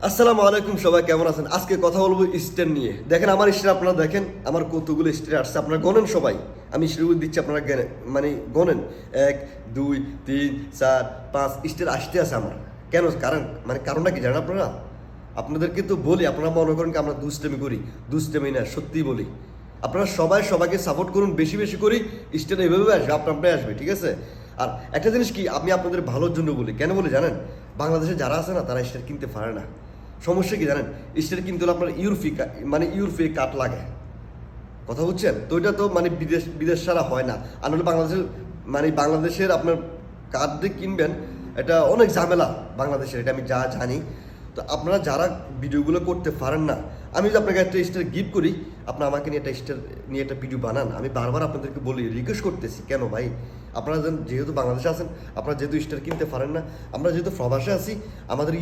আসসালামু আলাইকুম, সবাই কেমন আছেন? আজকে কথা বলবো স্টার নিয়ে। দেখেন আমার স্টার, আপনারা দেখেন আমার কতগুলো স্টার আসছে, আপনারা গণেন সবাই। আমি স্টারগুলো দিচ্ছি, আপনারা মানে গণেন। 1 2 3 4 5 স্টার আসতে আছে আমার। কেন? কারণটা কি জানেন আপনারা? আপনাদেরকে তো বলি, আপনারা মনে করেন কি আমরা দুষ্টামি করি। দুষ্টামি না, সত্যিই বলি। আপনারা সবাই সবাইকে সাপোর্ট করুন, বেশি বেশি করি। স্টার এভাবে আসবে, আপনার আসবে, ঠিক আছে? আর একটা জিনিস কি, আমি আপনাদের ভালোর জন্য বলি। কেন বলি জানেন? বাংলাদেশে যারা আছে না, তারা স্টার কিনতে পারে না। সমস্যা কি জানেন? স্টার কিনতে হলে আপনার ইউরোপে কাট লাগে। কথা বুঝছেন তো? এটা তো মানে বিদেশ বিদেশ ছাড়া হয় না। আর নাহলে বাংলাদেশের আপনার কার্ড দিয়ে কিনবেন, এটা অনেক ঝামেলা বাংলাদেশের, এটা আমি যা জানি। তো আপনারা যারা ভিডিওগুলো করতে পারেন না, আমি যদি আপনাকে একটা স্টার গিফট করি, আপনারা আমাকে নিয়ে একটা স্টার নিয়ে একটা ভিডিও বানান। আমি বারবার আপনাদেরকে বলি, রিকোয়েস্ট করতেছি। কেন ভাই? আপনারা যেহেতু বাংলাদেশে আছেন, আপনারা যেহেতু স্টার কিনতে পারেন না, আমরা যেহেতু প্রবাসে আছি, আমাদের